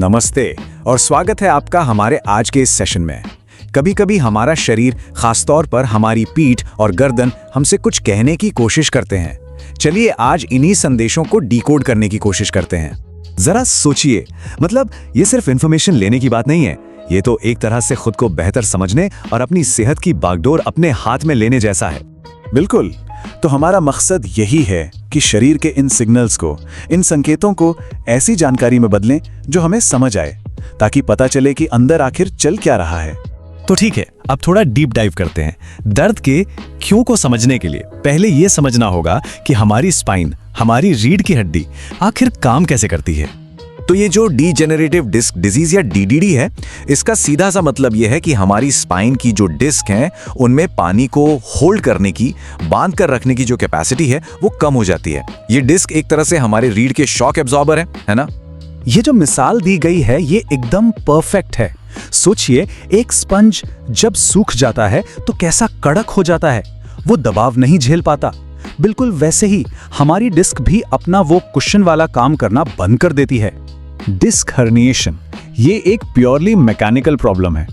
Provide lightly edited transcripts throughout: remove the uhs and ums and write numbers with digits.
नमस्ते और स्वागत है आपका हमारे आज के इस सेशन में। कभी कभी हमारा शरीर, खासतौर पर हमारी पीठ और गर्दन हमसे कुछ कहने की कोशिश करते हैं। चलिए आज इन्हीं संदेशों को डिकोड करने की कोशिश करते हैं। जरा सोचिए, मतलब ये सिर्फ इन्फॉर्मेशन लेने की बात नहीं है, ये तो एक तरह से खुद को बेहतर समझने और अपनी सेहत की बागडोर अपने हाथ में लेने जैसा है। बिल्कुल, तो हमारा मकसद यही है कि शरीर के इन सिग्नल्स को, इन संकेतों को ऐसी जानकारी में बदलें जो हमें समझ आए, ताकि पता चले कि अंदर आखिर चल क्या रहा है। तो ठीक है, अब थोड़ा डीप डाइव करते हैं। दर्द के क्यों को समझने के लिए पहले ये समझना होगा कि हमारी स्पाइन, हमारी रीढ़ की हड्डी आखिर काम कैसे करती है। तो ये जो डीजेनरेटिव डिस्क डिजीज या डीडीडी है, इसका सीधा सा मतलब ये है कि हमारी स्पाइन की जो डिस्क हैं, उनमें पानी को होल्ड करने की, बांध कर रखने की जो कैपेसिटी है वो कम हो जाती है। ये डिस्क एक तरह से हमारे रीढ़ के शॉक एब्जॉर्बर है ना। ये जो मिसाल दी गई है ये एकदम परफेक्ट है। सोचिए, एक स्पंज जब सूख जाता है तो कैसा कड़क हो जाता है, वो दबाव नहीं झेल पाता। बिल्कुल वैसे ही हमारी डिस्क भी अपना वो कुशन वाला काम करना बंद कर देती है। डिस्क हर्निएशन ये एक प्योरली मैकेनिकल प्रॉब्लम है।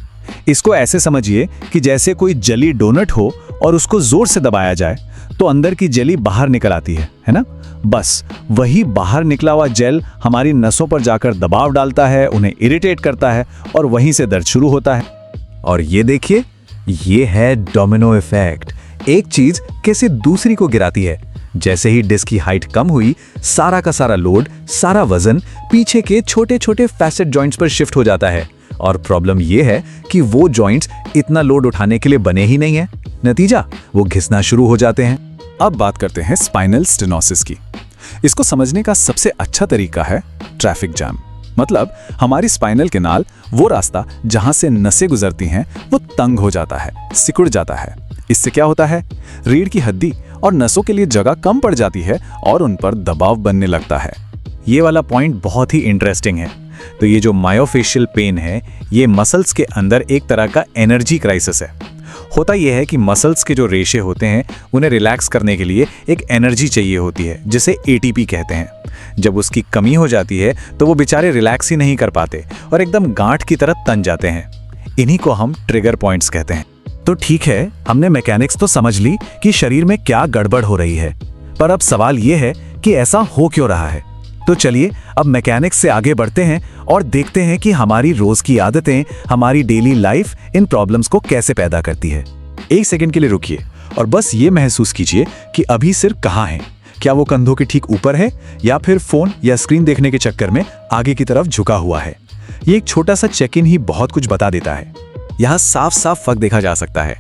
इसको ऐसे समझिए कि जैसे कोई जली डोनट हो और उसको जोर से दबाया जाए तो अंदर की जेली बाहर निकल आती है ना। बस वही बाहर निकला हुआ जेल हमारी नसों पर जाकर दबाव डालता है, उन्हें इरिटेट करता है और वहीं से दर्द शुरू होता है। और ये देखिए, ये है डोमिनो इफेक्ट। एक चीज कैसे दूसरी को गिराती है। जैसे ही डिस्क की हाइट कम हुई, सारा का सारा लोड, सारा वजन पीछे के छोटे छोटे फैसेट जॉइंट्स पर शिफ्ट हो जाता है। और प्रॉब्लम ये है कि वो जॉइंट्स इतना लोड उठाने के लिए बने ही नहीं है। नतीजा, वो घिसना शुरू हो जाते हैं। अब बात करते हैं स्पाइनल स्टेनोसिस की। इसको समझने का सबसे अच्छा तरीका है ट्रैफिक जैम। मतलब हमारी स्पाइनल केनाल, वो रास्ता जहां से नसें गुजरती हैं, वो तंग हो जाता है, सिकुड़ जाता है। इससे क्या होता है, रीढ़ की हड्डी और नसों के लिए जगह कम पड़ जाती है और उन पर दबाव बनने लगता है। ये वाला पॉइंट बहुत ही इंटरेस्टिंग है। तो ये जो मायोफेशियल पेन है, ये मसल्स के अंदर एक तरह का एनर्जी क्राइसिस है। होता यह है कि मसल्स के जो रेशे होते हैं, उन्हें रिलैक्स करने के लिए एक एनर्जी चाहिए होती है, जिसे एटीपी कहते हैं। जब उसकी कमी हो जाती है तो वो बेचारे रिलैक्स ही नहीं कर पाते और एकदम गांठ की तरह तन जाते हैं। इन्हीं को हम ट्रिगर पॉइंट्स कहते हैं। तो ठीक है, हमने मैकेनिक्स तो समझ ली कि शरीर में क्या गड़बड़ हो रही है, पर अब सवाल यह है कि ऐसा हो क्यों रहा है। तो चलिए अब मैकेनिक्स से आगे बढ़ते हैं और देखते हैं कि हमारी रोज की आदतें, हमारी डेली लाइफ इन प्रॉब्लम्स को कैसे पैदा करती है। एक सेकंड के लिए रुकिए और बस ये महसूस कीजिए कि अभी सिर कहाँ है। क्या वो कंधों के ठीक ऊपर है या फिर फोन या स्क्रीन देखने के चक्कर में आगे की तरफ झुका हुआ है। ये एक छोटा सा चेक इन ही बहुत कुछ बता देता है। यहाँ साफ साफ फर्क देखा जा सकता है।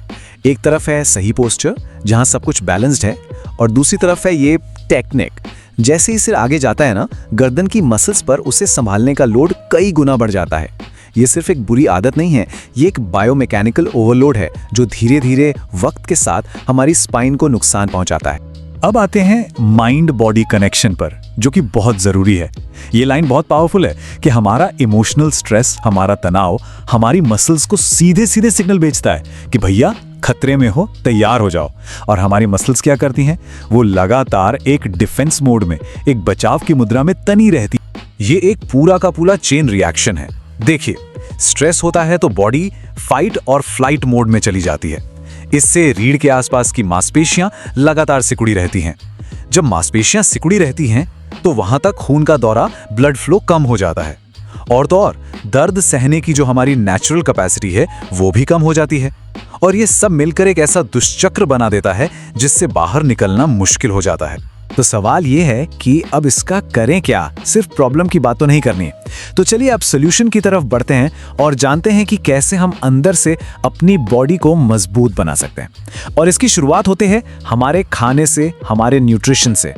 एक तरफ है सही पोस्चर जहाँ सब कुछ बैलेंस्ड है, और दूसरी तरफ है ये टेक्निक। जैसे ही सिर आगे जाता है ना, गर्दन की मसल्स पर उसे संभालने का लोड कई गुना बढ़ जाता है। ये सिर्फ एक बुरी आदत नहीं है, ये एक बायोमैकेनिकल ओवरलोड है जो धीरे धीरे वक्त के साथ हमारी स्पाइन को नुकसान पहुंचाता है। अब आते हैं माइंड बॉडी कनेक्शन पर, जो कि बहुत जरूरी है। ये लाइन बहुत पावरफुल है कि हमारा इमोशनल स्ट्रेस, हमारा तनाव हमारी मसल्स को सीधे सीधे सिग्नल भेजता है कि भैया खतरे में हो, तैयार हो जाओ। और हमारी मसल्स क्या करती हैं, वो लगातार एक डिफेंस मोड में, एक बचाव की मुद्रा में तनी रहती। ये एक पूरा का पूरा चेन रिएक्शन है। देखिए, स्ट्रेस होता है तो बॉडी फाइट और फ्लाइट मोड में चली जाती है। इससे रीढ़ के आसपास की मांसपेशियां लगातार सिकुड़ी रहती हैं। जब मांसपेशियां सिकुड़ी रहती हैं तो वहां तक खून का दौरा, ब्लड फ्लो कम हो जाता है। और तो और दर्द सहने की जो हमारी नेचुरल कैपेसिटी है वो भी कम हो जाती है। और ये सब मिलकर एक ऐसा दुष्चक्र बना देता है जिससे बाहर निकलना मुश्किल हो जाता है। तो सवाल ये है कि अब इसका करें क्या। सिर्फ प्रॉब्लम की बात तो नहीं करनी है। तो चलिए अब सॉल्यूशन की तरफ बढ़ते हैं और जानते हैं कि कैसे हम अंदर से अपनी बॉडी को मजबूत बना सकते हैं। और इसकी शुरुआत होते हैं हमारे खाने से, हमारे न्यूट्रिशन से।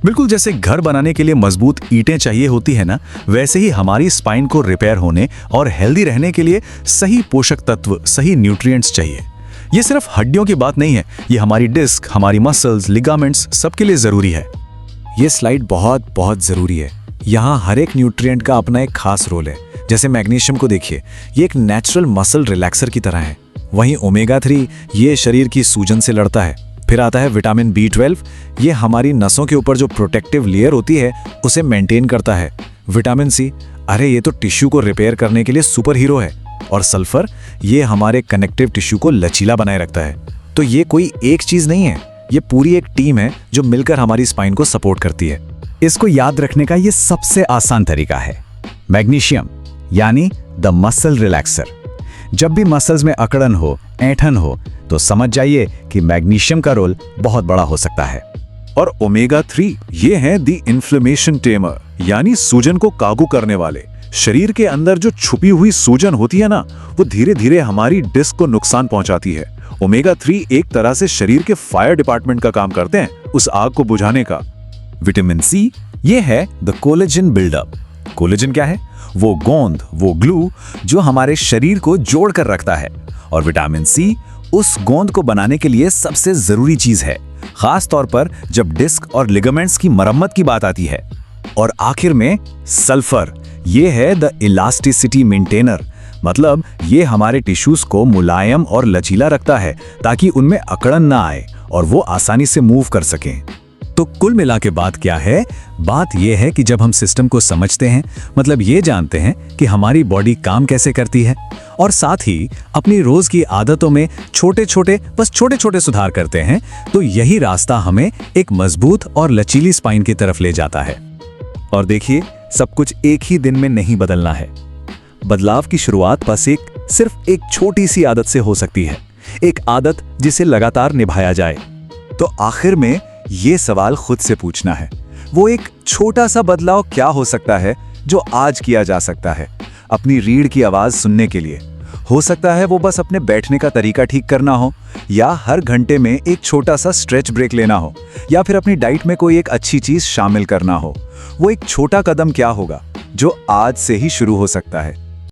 बिल्कुल जैसे घर बनाने के लिए मजबूत ईंटें चाहिए होती है ना, वैसे ही हमारी स्पाइन को रिपेयर होने और हेल्दी रहने के लिए सही पोषक तत्व, सही न्यूट्रिएंट्स चाहिए। ये सिर्फ हड्डियों की बात नहीं है, ये हमारी डिस्क, हमारी मसल्स, लिगामेंट्स सबके लिए जरूरी है। ये स्लाइड बहुत बहुत जरूरी है। यहाँ हर एक न्यूट्रिएंट का अपना एक खास रोल है। जैसे मैग्नीशियम को देखिए, ये एक नेचुरल मसल रिलैक्सर की तरह है। वहीं ओमेगा 3 ये शरीर की सूजन से लड़ता है। फिर आता है विटामिन B12, ये हमारी नसों के ऊपर जो प्रोटेक्टिव लेयर होती है उसे मेंटेन करता है। विटामिन C अरे ये तो टिश्यू को रिपेयर करने के लिए सुपर हीरो है। और सल्फर, ये हमारे कनेक्टिव टिश्यू को लचीला बनाए रखता है। तो ये कोई एक चीज नहीं है, ये पूरी एक टीम है जो मिलकर हमारी स्पाइन को सपोर्ट करती है। इसको याद रखने का ये सबसे आसान तरीका है। मैग्नीशियम यानी द मसल रिलैक्सर। जब भी मसल्स में अकड़न हो, ऐंठन हो, तो समझ जाइए कि मैग्नीशियम का रोल बहुत बड़ा हो सकता है। और ओमेगा 3 ये है द इन्फ्लेमेशन टेमर, यानी सूजन को काबू करने वाले। शरीर के अंदर जो छुपी हुई सूजन होती है ना, वो धीरे धीरे हमारी डिस्क को नुकसान पहुंचाती है। ओमेगा 3 एक तरह से शरीर के फायर डिपार्टमेंट का काम करते हैं, उस आग को बुझाने का। विटामिन सी ये है द कोलेजन बिल्डअप। कोलेजन क्या है? वो गोंद, वो ग्लू जो हमारे शरीर को जोड़ कर रखता है। और विटामिन सी उस गोंद को बनाने के लिए सबसे जरूरी चीज है, खास तौर पर जब डिस्क और लिगामेंट्स की मरम्मत की बात आती है। और आखिर में सल्फर, ये है द इलास्टिसिटी मेंटेनर। मतलब ये हमारे टिश्यूज को मुलायम और लचीला रखता है ताकि उनमें अकड़न ना आए और वो आसानी से मूव कर सकें। तो कुल मिला के बात क्या है? बात यह है कि जब हम सिस्टम को समझते हैं, मतलब ये जानते हैं कि हमारी बॉडी काम कैसे करती है, और साथ ही अपनी रोज की आदतों में छोटे छोटे सुधार करते हैं, तो यही रास्ता हमें एक मजबूत और लचीली स्पाइन की तरफ ले जाता है। और देखिए, सब कुछ एक ही दिन में नहीं बदलना है। बदलाव की शुरुआत बस सिर्फ एक छोटी सी आदत से हो सकती है, एक आदत जिसे लगातार निभाया जाए। तो आखिर में ये सवाल खुद से पूछना है, वो एक छोटा सा बदलाव क्या हो सकता है जो आज किया जा सकता है अपनी रीढ़ की आवाज सुनने के लिए? हो सकता है वो बस अपने बैठने का तरीका ठीक करना हो, या हर घंटे में एक छोटा सा स्ट्रेच ब्रेक लेना हो, या फिर अपनी डाइट में कोई एक अच्छी चीज शामिल करना हो। वो एक छोटा कदम क्या होगा जो आज से ही शुरू हो सकता है?